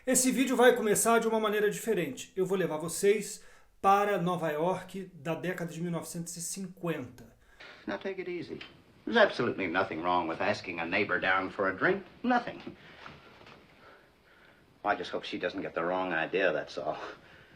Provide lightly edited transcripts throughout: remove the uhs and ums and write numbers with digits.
Esse vídeo vai começar de uma maneira diferente. Eu vou levar vocês para Nova York da década de 1950. Now take it easy. There's absolutely nothing wrong with asking a neighbor down for a drink. Nothing. I just hope she doesn't get the wrong idea, that's all.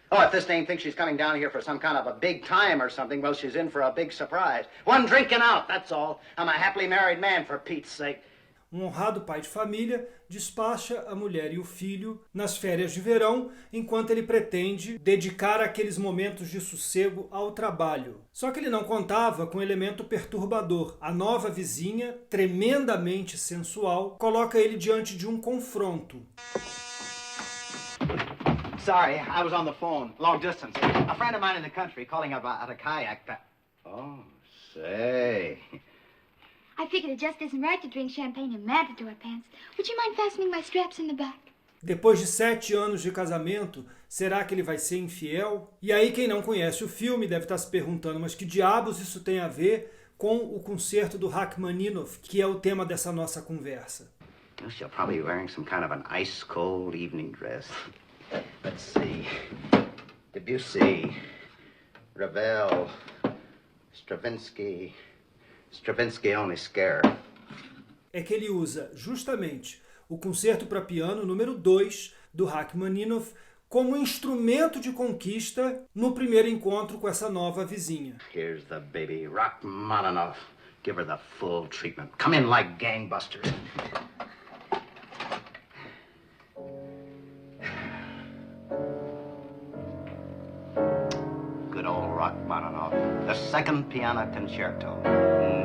Oh, if this dame thinks she's coming down here for some kind of a big time or something, well, she's in for a big surprise. One drinking out, that's all. I'm a happily married man, for Pete's sake. Um honrado pai de família despacha a mulher e o filho nas férias de verão, enquanto ele pretende dedicar aqueles momentos de sossego ao trabalho. Só que ele não contava com um elemento perturbador. A nova vizinha, tremendamente sensual, coloca ele diante de um confronto. Sorry, I was on the phone, long distance. A friend of mine in the country calling about a kayak. Oh, say. I figured it just isn't right to drink champagne in matador pants. Would you mind fastening my straps in the back? Depois de 7 anos de casamento, será que ele vai ser infiel? E aí quem não conhece o filme deve estar se perguntando, mas que diabos isso tem a ver com o concerto do Rachmaninoff, que é o tema dessa nossa conversa? Well, she'll probably be wearing some kind of an ice-cold evening dress. Let's see. Debussy, Ravel, Stravinsky only scare. É que ele usa justamente o concerto para piano número 2 do Rachmaninoff como instrumento de conquista no primeiro encontro com essa nova vizinha. Here's the baby, Rachmaninoff. Give her the full treatment. Come in like gangbusters. Good old Rachmaninoff. The second piano concerto.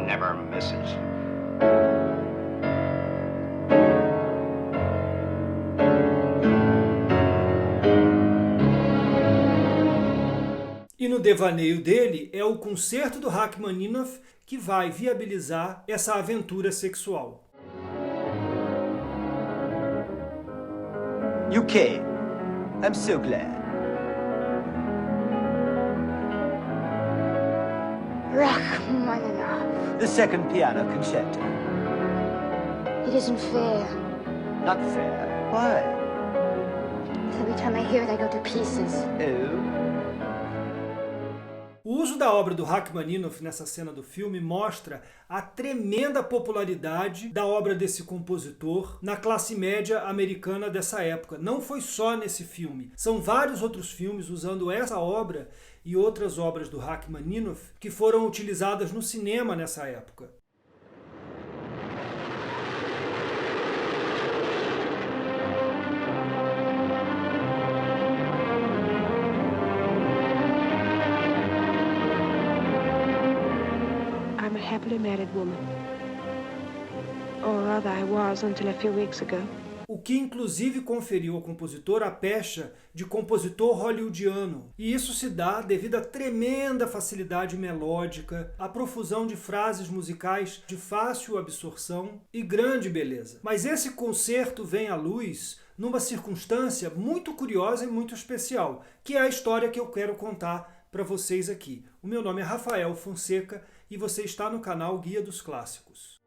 Never misses. E no devaneio dele é o concerto do Rachmaninoff que vai viabilizar essa aventura sexual. You came. I'm so glad. Rachmaninoff. The second piano concerto. It isn't fair. Not fair. Why? Every time I hear it, I go to pieces. Oh. O uso da obra do Rachmaninoff nessa cena do filme mostra a tremenda popularidade da obra desse compositor na classe média americana dessa época. Não foi só nesse filme. São vários outros filmes usando essa obra e outras obras do Rachmaninoff que foram utilizadas no cinema nessa época. I'm a happily married woman. Or rather, I was until a few weeks ago. O que inclusive conferiu ao compositor a pecha de compositor hollywoodiano. E isso se dá devido à tremenda facilidade melódica, à profusão de frases musicais de fácil absorção e grande beleza. Mas esse concerto vem à luz numa circunstância muito curiosa e muito especial, que é a história que eu quero contar para vocês aqui. O meu nome é Rafael Fonseca e você está no canal Guia dos Clássicos.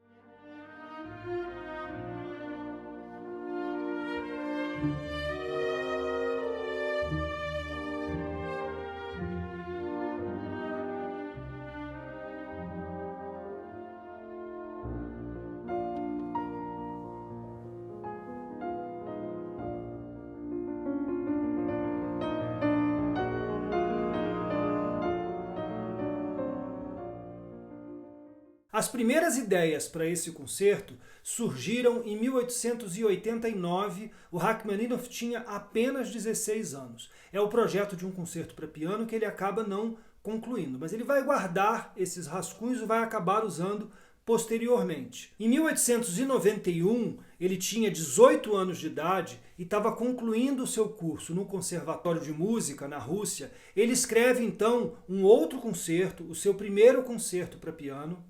As primeiras ideias para esse concerto surgiram em 1889. O Rachmaninoff tinha apenas 16 anos. É o projeto de um concerto para piano que ele acaba não concluindo, mas ele vai guardar esses rascunhos e vai acabar usando posteriormente. Em 1891, ele tinha 18 anos de idade e estava concluindo o seu curso no Conservatório de Música, na Rússia. Ele escreve, então, um outro concerto, o seu primeiro concerto para piano.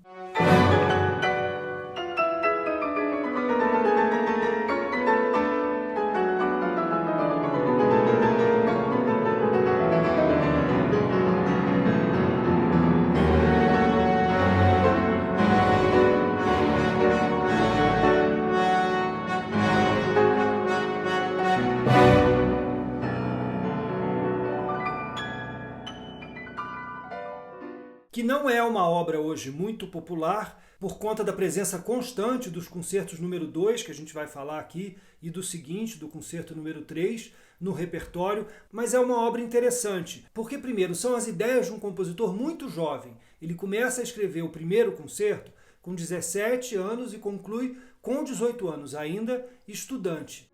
que não é uma obra hoje muito popular, por conta da presença constante dos concertos número 2, que a gente vai falar aqui, e do seguinte, do concerto número 3, no repertório, mas é uma obra interessante, porque primeiro são as ideias de um compositor muito jovem. Ele começa a escrever o primeiro concerto com 17 anos e conclui com 18 anos ainda, estudante.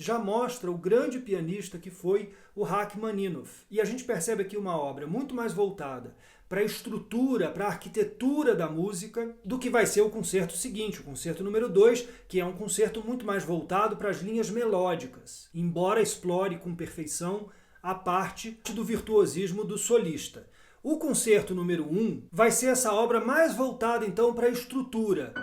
Já mostra o grande pianista que foi o Rachmaninoff. E a gente percebe aqui uma obra muito mais voltada para a estrutura, para a arquitetura da música, do que vai ser o concerto seguinte, o concerto número 2, que é um concerto muito mais voltado para as linhas melódicas, embora explore com perfeição a parte do virtuosismo do solista. O concerto número 1 vai ser essa obra mais voltada então para a estrutura.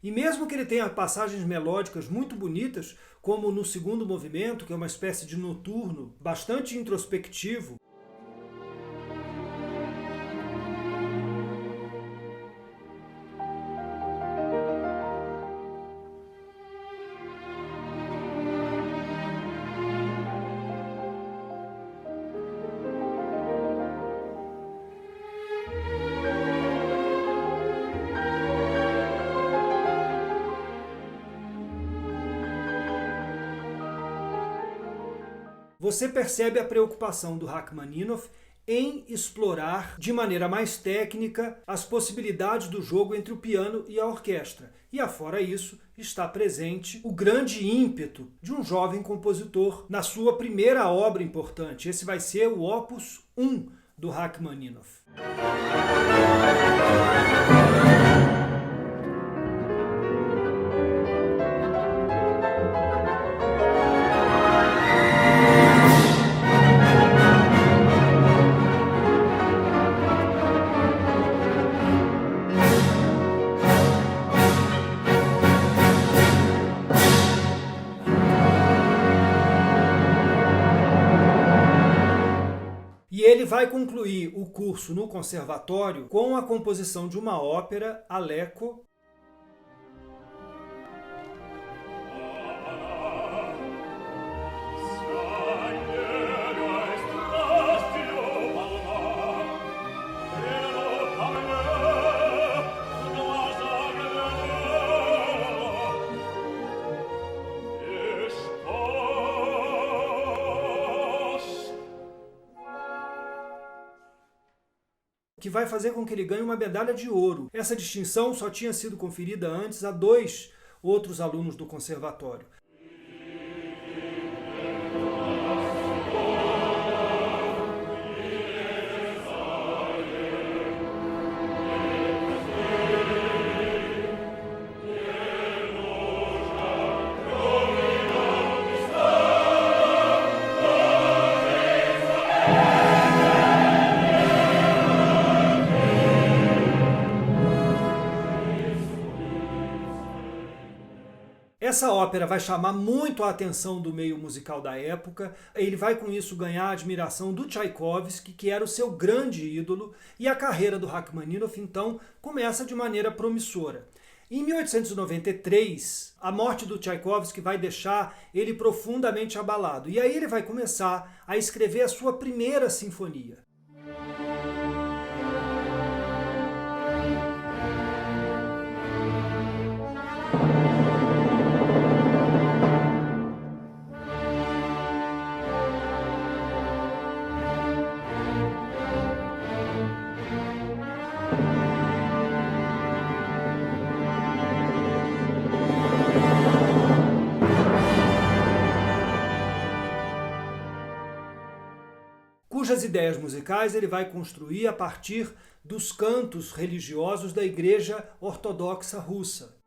E mesmo que ele tenha passagens melódicas muito bonitas, como no segundo movimento, que é uma espécie de noturno, bastante introspectivo, você percebe a preocupação do Rachmaninoff em explorar de maneira mais técnica as possibilidades do jogo entre o piano e a orquestra. E afora isso, está presente o grande ímpeto de um jovem compositor na sua primeira obra importante. Esse vai ser o Opus 1 do Rachmaninoff. E ele vai concluir o curso no conservatório com a composição de uma ópera, Aleko. Que vai fazer com que ele ganhe uma medalha de ouro. Essa distinção só tinha sido conferida antes a 2 outros alunos do conservatório. Essa ópera vai chamar muito a atenção do meio musical da época, ele vai com isso ganhar a admiração do Tchaikovsky, que era o seu grande ídolo, e a carreira do Rachmaninoff, então, começa de maneira promissora. Em 1893, a morte do Tchaikovsky vai deixar ele profundamente abalado, e aí ele vai começar a escrever a sua primeira sinfonia. cujas ideias musicais ele vai construir a partir dos cantos religiosos da Igreja Ortodoxa Russa.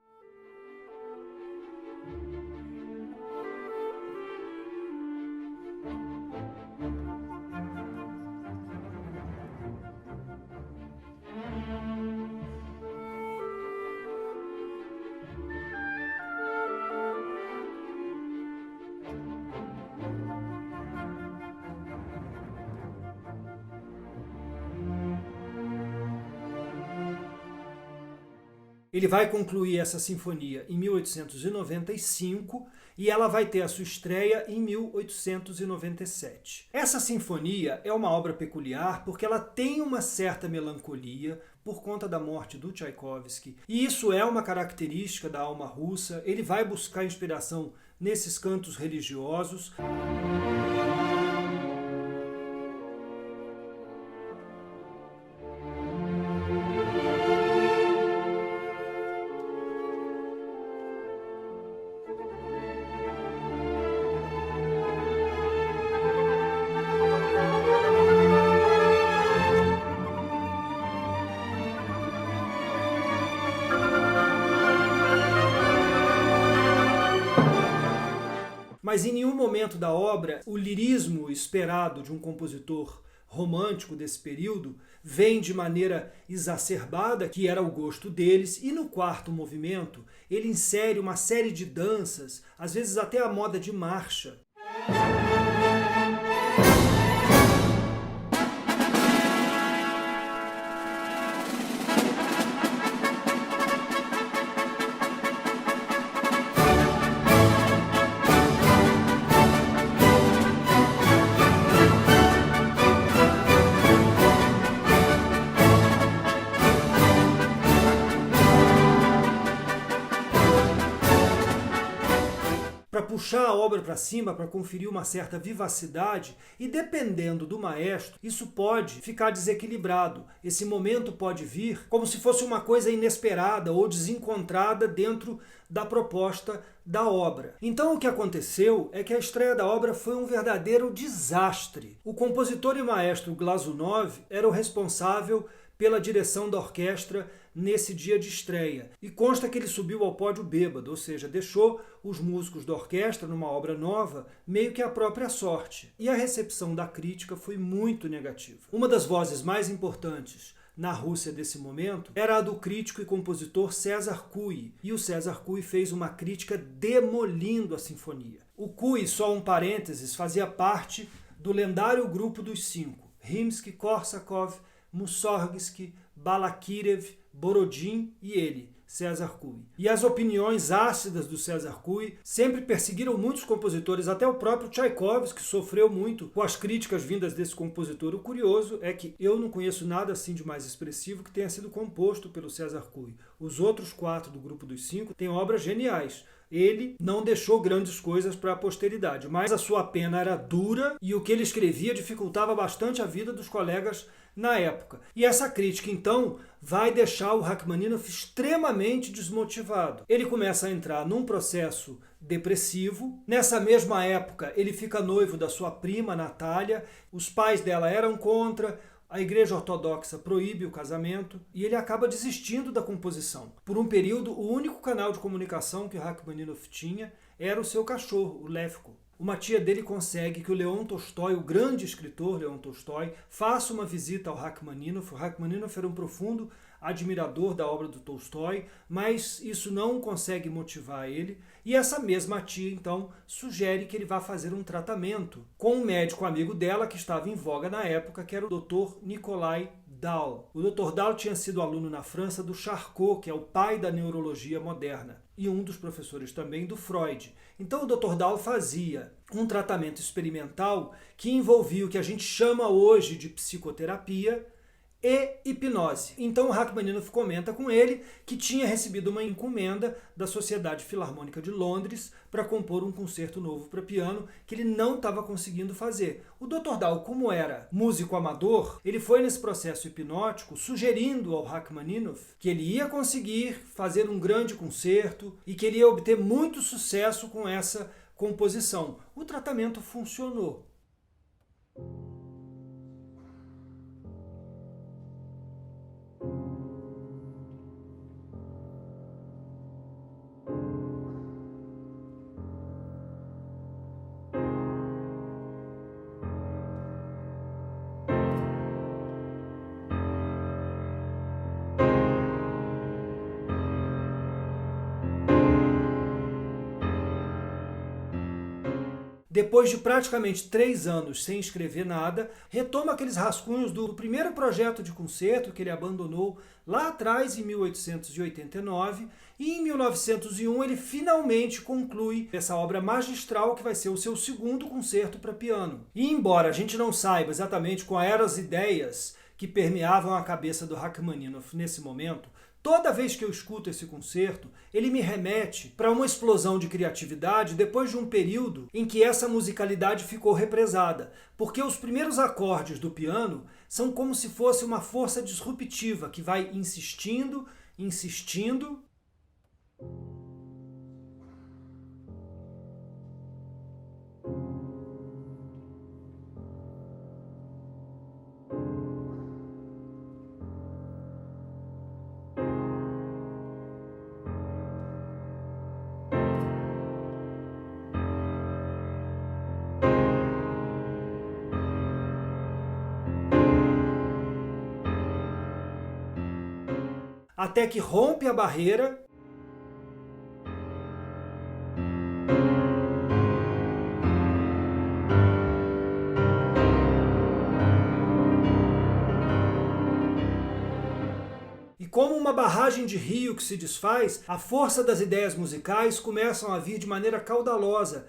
Ele vai concluir essa sinfonia em 1895 e ela vai ter a sua estreia em 1897. Essa sinfonia é uma obra peculiar porque ela tem uma certa melancolia por conta da morte do Tchaikovsky, e isso é uma característica da alma russa. Ele vai buscar inspiração nesses cantos religiosos. Mas em nenhum momento da obra o lirismo esperado de um compositor romântico desse período vem de maneira exacerbada, que era o gosto deles, e no quarto movimento ele insere uma série de danças, às vezes até a moda de marcha. Para puxar a obra para cima, para conferir uma certa vivacidade, e dependendo do maestro, isso pode ficar desequilibrado. Esse momento pode vir como se fosse uma coisa inesperada ou desencontrada dentro da proposta da obra. Então o que aconteceu é que a estreia da obra foi um verdadeiro desastre. O compositor e maestro Glazunov era o responsável pela direção da orquestra nesse dia de estreia. E consta que ele subiu ao pódio bêbado, ou seja, deixou os músicos da orquestra numa obra nova meio que à própria sorte. E a recepção da crítica foi muito negativa. Uma das vozes mais importantes na Rússia desse momento era a do crítico e compositor César Cui. E o César Cui fez uma crítica demolindo a sinfonia. O Cui, só um parênteses, fazia parte do lendário grupo dos cinco: Rimsky-Korsakov, Mussorgsky, Balakirev, Borodin e ele, César Cui. E as opiniões ácidas do César Cui sempre perseguiram muitos compositores, até o próprio Tchaikovsky, que sofreu muito com as críticas vindas desse compositor. O curioso é que eu não conheço nada assim de mais expressivo que tenha sido composto pelo César Cui. Os outros quatro do grupo dos cinco têm obras geniais. Ele não deixou grandes coisas para a posteridade, mas a sua pena era dura e o que ele escrevia dificultava bastante a vida dos colegas na época. E essa crítica, então, vai deixar o Rachmaninoff extremamente desmotivado. Ele começa a entrar num processo depressivo. Nessa mesma época, ele fica noivo da sua prima, Natália. Os pais dela eram contra, a Igreja Ortodoxa proíbe o casamento e ele acaba desistindo da composição. Por um período, o único canal de comunicação que o Rachmaninoff tinha era o seu cachorro, o Levko. Uma tia dele consegue que o Leon Tolstói, o grande escritor Leon Tolstói, faça uma visita ao Rachmaninoff. O Rachmaninoff era um profundo admirador da obra do Tolstói, mas isso não consegue motivar ele. E essa mesma tia, então, sugere que ele vá fazer um tratamento com um médico amigo dela que estava em voga na época, que era o Dr. Nikolai Dahl. O Dr. Dahl tinha sido aluno na França do Charcot, que é o pai da neurologia moderna, e um dos professores também do Freud. Então o Dr. Dahl fazia um tratamento experimental que envolvia o que a gente chama hoje de psicoterapia e hipnose. Então o Rachmaninoff comenta com ele que tinha recebido uma encomenda da Sociedade Filarmônica de Londres para compor um concerto novo para piano que ele não estava conseguindo fazer. O Dr. Dahl, como era músico amador, ele foi nesse processo hipnótico sugerindo ao Rachmaninoff que ele ia conseguir fazer um grande concerto e que ele ia obter muito sucesso com essa composição. O tratamento funcionou. Depois de praticamente 3 anos sem escrever nada, retoma aqueles rascunhos do primeiro projeto de concerto que ele abandonou lá atrás em 1889 e em 1901 ele finalmente conclui essa obra magistral que vai ser o seu segundo concerto para piano. E embora a gente não saiba exatamente quais eram as ideias que permeavam a cabeça do Rachmaninoff nesse momento, toda vez que eu escuto esse concerto, ele me remete para uma explosão de criatividade depois de um período em que essa musicalidade ficou represada, porque os primeiros acordes do piano são como se fosse uma força disruptiva que vai insistindo, insistindo. Até que rompe a barreira e, como uma barragem de rio que se desfaz, a força das ideias musicais começam a vir de maneira caudalosa.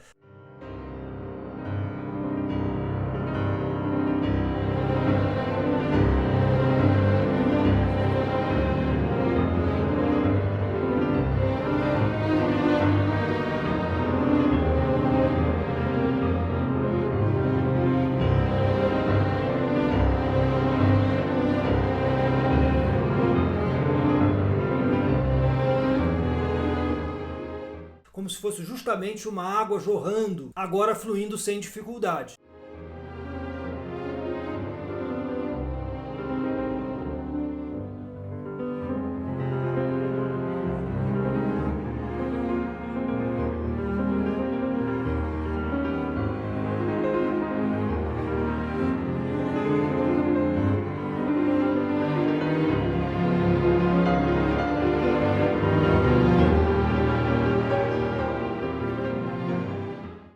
Como se fosse justamente uma água jorrando, agora fluindo sem dificuldade.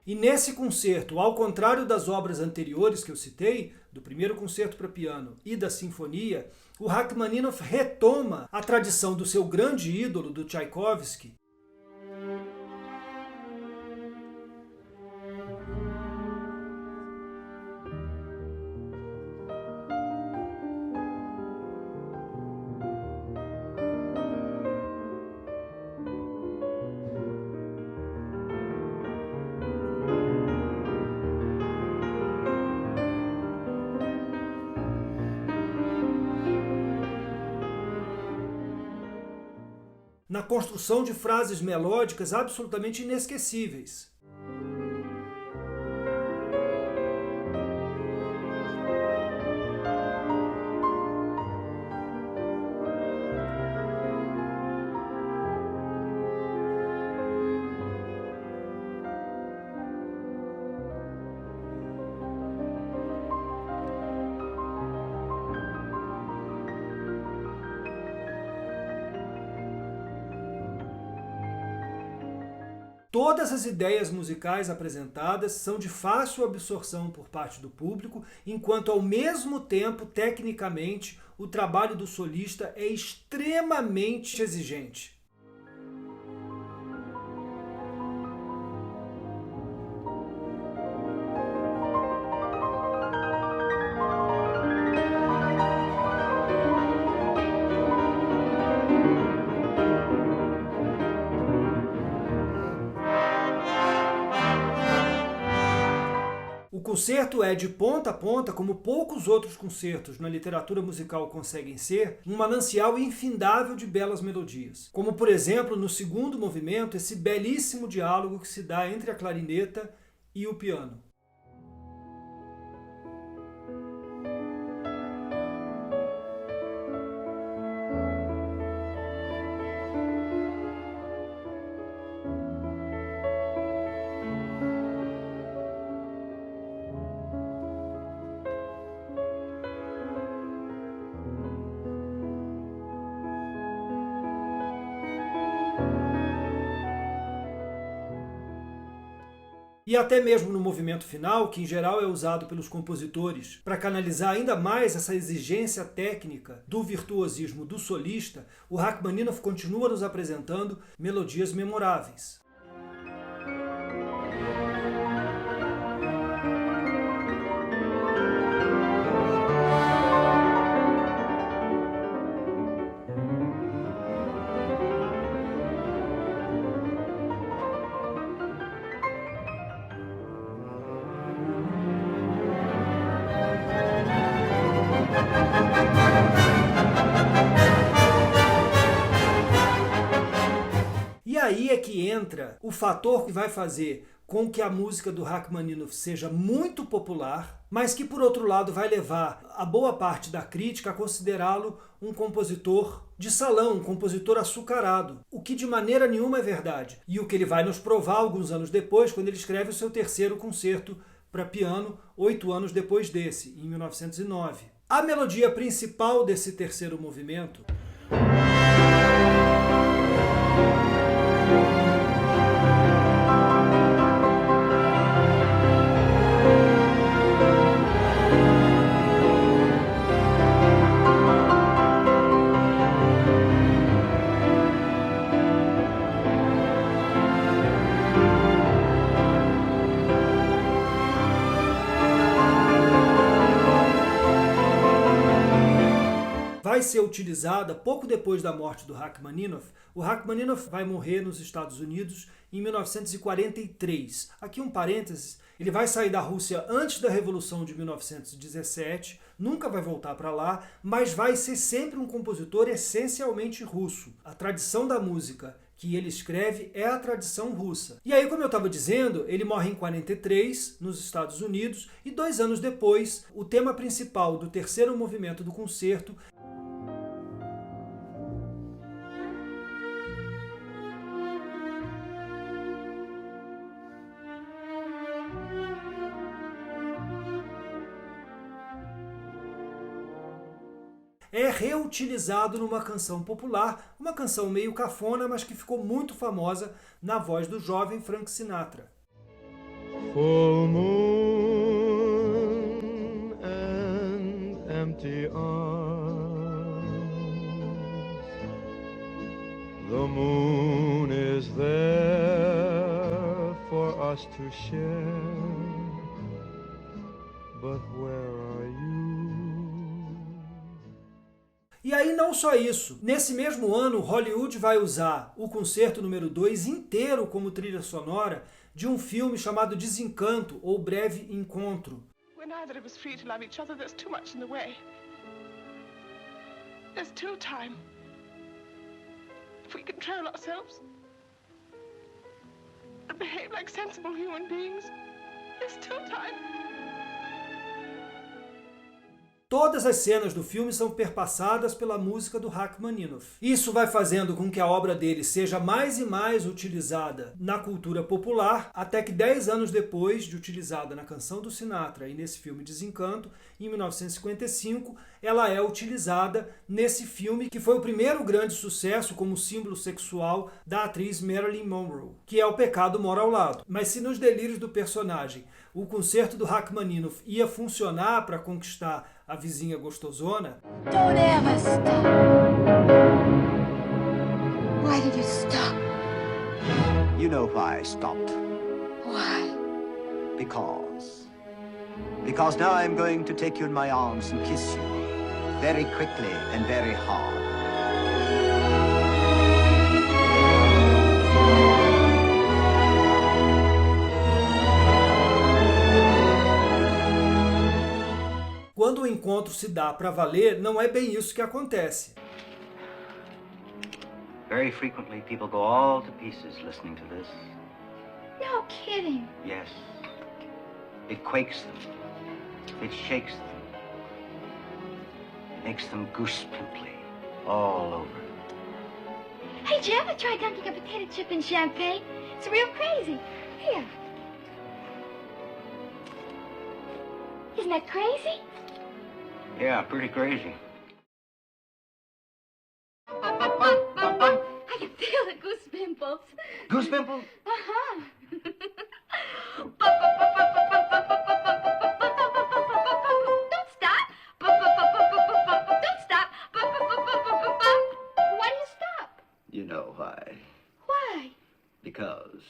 E nesse concerto, ao contrário das obras anteriores que eu citei, do primeiro concerto para piano e da sinfonia, o Rachmaninoff retoma a tradição do seu grande ídolo, do Tchaikovsky, na construção de frases melódicas absolutamente inesquecíveis. Todas as ideias musicais apresentadas são de fácil absorção por parte do público, enquanto ao mesmo tempo, tecnicamente, o trabalho do solista é extremamente exigente. O concerto é, de ponta a ponta, como poucos outros concertos na literatura musical conseguem ser, um manancial infindável de belas melodias. Como, por exemplo, no segundo movimento, esse belíssimo diálogo que se dá entre a clarineta e o piano. E até mesmo no movimento final, que em geral é usado pelos compositores para canalizar ainda mais essa exigência técnica do virtuosismo do solista, o Rachmaninoff continua nos apresentando melodias memoráveis. E aí é que entra o fator que vai fazer com que a música do Rachmaninoff seja muito popular, mas que, por outro lado, vai levar a boa parte da crítica a considerá-lo um compositor de salão, um compositor açucarado, o que de maneira nenhuma é verdade. E o que ele vai nos provar alguns anos depois, quando ele escreve o seu terceiro concerto para piano, 8 anos depois desse, em 1909. A melodia principal desse terceiro movimento vai ser utilizada pouco depois da morte do Rachmaninoff. O Rachmaninoff vai morrer nos Estados Unidos em 1943. Aqui um parênteses, ele vai sair da Rússia antes da Revolução de 1917, nunca vai voltar para lá, mas vai ser sempre um compositor essencialmente russo. A tradição da música que ele escreve é a tradição russa. E aí, como eu estava dizendo, ele morre em 43, nos Estados Unidos, e 2 anos depois, o tema principal do terceiro movimento do concerto é reutilizado numa canção popular, uma canção meio cafona, mas que ficou muito famosa na voz do jovem Frank Sinatra. Full moon and empty arms. The moon is there for us to share. But where are you? E aí não só isso, nesse mesmo ano Hollywood vai usar o concerto número 2 inteiro como trilha sonora de um filme chamado Desencanto, ou Breve Encontro. We're neither of us free to love each other. There's too much in the way. There's still time. If we control ourselves and behave like sensible human beings, there's still time. Todas as cenas do filme são perpassadas pela música do Rachmaninoff. Isso vai fazendo com que a obra dele seja mais e mais utilizada na cultura popular, até que 10 anos depois de utilizada na canção do Sinatra e nesse filme Desencanto, em 1955, ela é utilizada nesse filme que foi o primeiro grande sucesso como símbolo sexual da atriz Marilyn Monroe, que é O Pecado Mora ao Lado. Mas se nos delírios do personagem o concerto do Rachmaninoff ia funcionar para conquistar a vizinha gostosona, Don't ever stop. Why did you stop? You know why I stopped. Why? Because now I'm going to take you in my arms and kiss you. Very quickly and very hard. quando o encontro se dá para valer, não é bem isso que acontece. Very frequently people go all to pieces listening to this. No kidding. Yes. It quakes them. It shakes them. It makes them goose-pimply all over. Hey, did you ever try dunking a potato chip in champagne? It's real crazy. Here. Isn't that crazy? Yeah, pretty crazy. I can feel the goose pimples. Goose pimples? Uh-huh. know why. Why? Because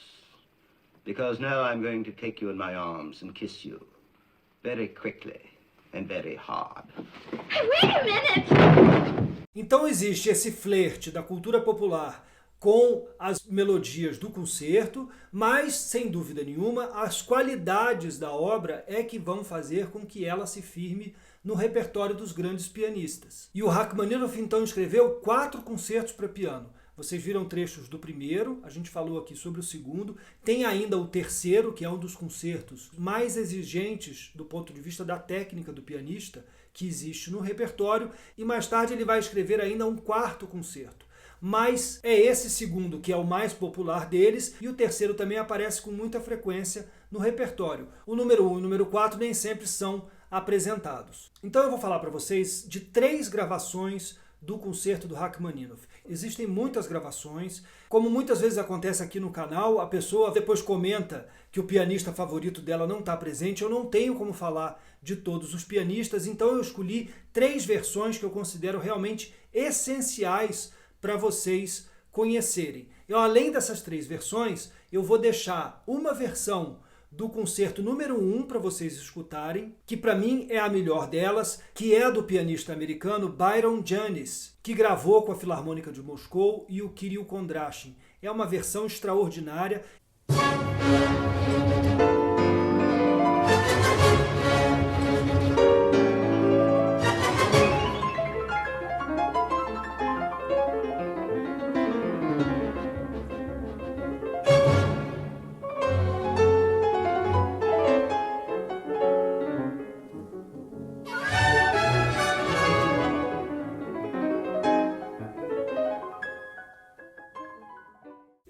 now I'm going to take you in my arms and kiss you. Very quickly and very hard. Hey, wait a minute! Então existe esse flerte da cultura popular com as melodias do concerto, mas, sem dúvida nenhuma, as qualidades da obra é que vão fazer com que ela se firme no repertório dos grandes pianistas. E o Rachmaninoff, então, escreveu 4 concertos para piano. Vocês viram trechos do primeiro, a gente falou aqui sobre o segundo, tem ainda o terceiro, que é um dos concertos mais exigentes do ponto de vista da técnica do pianista, que existe no repertório, e mais tarde ele vai escrever ainda um 4º concerto. Mas é esse segundo que é o mais popular deles, e o terceiro também aparece com muita frequência no repertório. O número 1 e o número 4 nem sempre são apresentados. Então eu vou falar para vocês de 3 gravações do concerto do Rachmaninoff. Existem muitas gravações, como muitas vezes acontece aqui no canal, a pessoa depois comenta que o pianista favorito dela não está presente. Eu não tenho como falar de todos os pianistas, então eu escolhi 3 versões que eu considero realmente essenciais para vocês conhecerem. E além dessas 3 versões, eu vou deixar uma versão do concerto número 1 para vocês escutarem, que para mim é a melhor delas, que é do pianista americano Byron Janis, que gravou com a Filarmônica de Moscou e o Kirill Kondrashin. É uma versão extraordinária.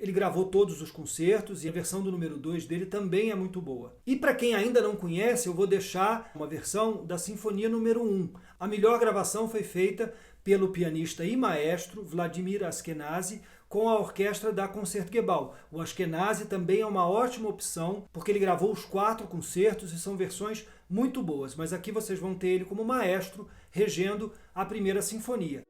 Ele gravou todos os concertos e a versão do número 2 dele também é muito boa. E para quem ainda não conhece, eu vou deixar uma versão da Sinfonia número 1. A melhor gravação foi feita pelo pianista e maestro Vladimir Ashkenazy com a orquestra da Concertgebouw. O Ashkenazy também é uma ótima opção, porque ele gravou os 4 concertos e são versões muito boas. Mas aqui vocês vão ter ele como maestro regendo a primeira sinfonia.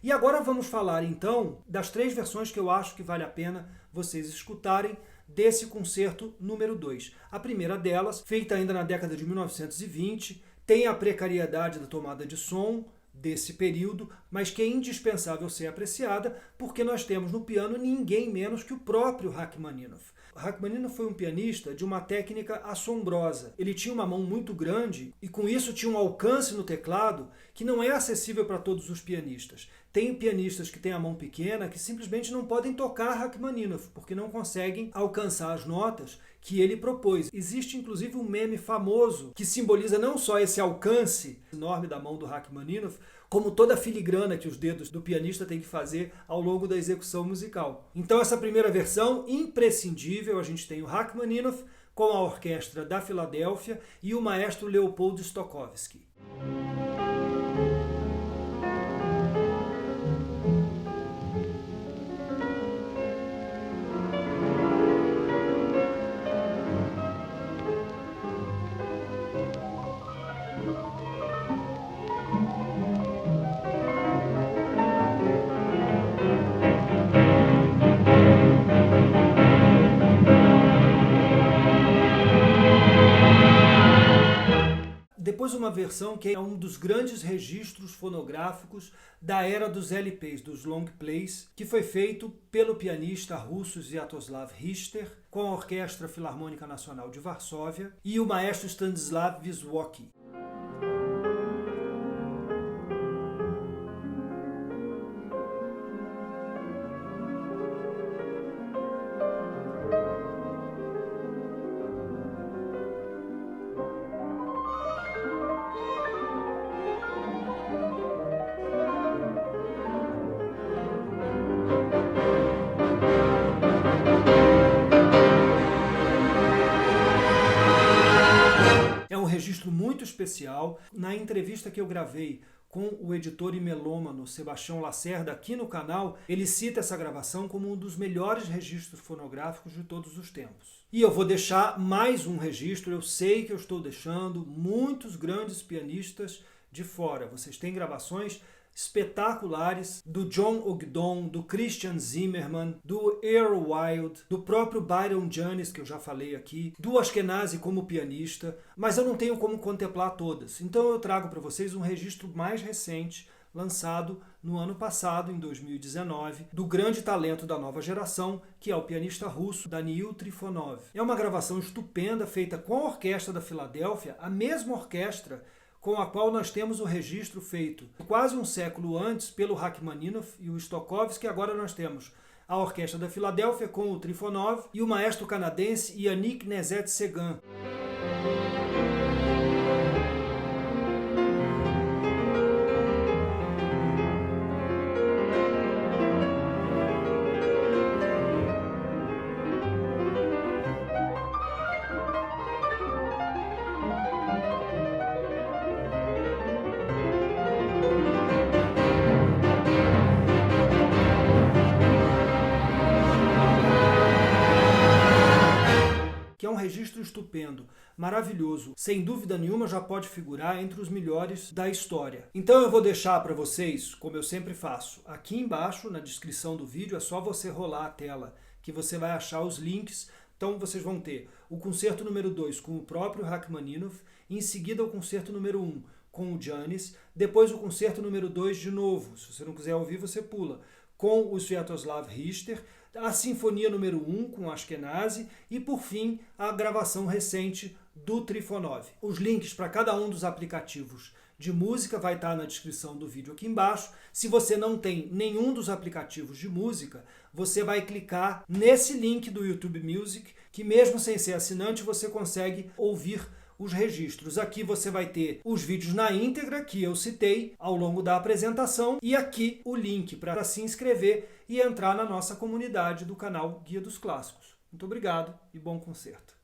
E agora vamos falar então das 3 versões que eu acho que vale a pena vocês escutarem desse concerto número 2. A primeira delas, feita ainda na década de 1920, tem a precariedade da tomada de som desse período, mas que é indispensável ser apreciada porque nós temos no piano ninguém menos que o próprio Rachmaninoff. Rachmaninoff foi um pianista de uma técnica assombrosa. Ele tinha uma mão muito grande e com isso tinha um alcance no teclado que não é acessível para todos os pianistas. Tem pianistas que têm a mão pequena que simplesmente não podem tocar Rachmaninoff porque não conseguem alcançar as notas que ele propôs. Existe inclusive um meme famoso que simboliza não só esse alcance enorme da mão do Rachmaninoff, como toda a filigrana que os dedos do pianista têm que fazer ao longo da execução musical. Então essa primeira versão, imprescindível, a gente tem o Rachmaninoff com a orquestra da Filadélfia e o maestro Leopold Stokowski. Depois uma versão que é um dos grandes registros fonográficos da era dos LPs, dos long plays, que foi feito pelo pianista russo Sviatoslav Richter, com a Orquestra Filarmônica Nacional de Varsóvia e o maestro Stanislav Wisłocki. registro muito especial. Na entrevista que eu gravei com o editor e melômano Sebastião Lacerda aqui no canal, ele cita essa gravação como um dos melhores registros fonográficos de todos os tempos. E eu vou deixar mais um registro, eu sei que eu estou deixando muitos grandes pianistas de fora. Vocês têm gravações espetaculares do John Ogdon, do Christian Zimmermann, do Earl Wild, do próprio Byron Janis, que eu já falei aqui, do Ashkenazi como pianista, mas eu não tenho como contemplar todas. Então eu trago para vocês um registro mais recente, lançado no ano passado, em 2019, do grande talento da nova geração, que é o pianista russo Daniil Trifonov. É uma gravação estupenda, feita com a Orquestra da Filadélfia, a mesma orquestra com a qual nós temos o registro feito quase um século antes pelo Rachmaninoff e o Stokowski. Agora nós temos a Orquestra da Filadélfia com o Trifonov e o maestro canadense Yannick Nézet-Séguin. Que é um registro estupendo, maravilhoso, sem dúvida nenhuma já pode figurar entre os melhores da história. Então eu vou deixar para vocês, como eu sempre faço, aqui embaixo na descrição do vídeo, é só você rolar a tela que você vai achar os links. Então vocês vão ter o concerto número 2 com o próprio Rachmaninoff, em seguida o concerto número 1 com o Janis, depois o concerto número 2 de novo, se você não quiser ouvir você pula, com o Sviatoslav Richter, a Sinfonia número 1 com Ashkenazi e, por fim, a gravação recente do Trifonov. Os links para cada um dos aplicativos de música vai estar na descrição do vídeo aqui embaixo. Se você não tem nenhum dos aplicativos de música, você vai clicar nesse link do YouTube Music, que mesmo sem ser assinante, você consegue ouvir os registros. Aqui você vai ter os vídeos na íntegra que eu citei ao longo da apresentação e aqui o link para se inscrever e entrar na nossa comunidade do canal Guia dos Clássicos. Muito obrigado e bom concerto.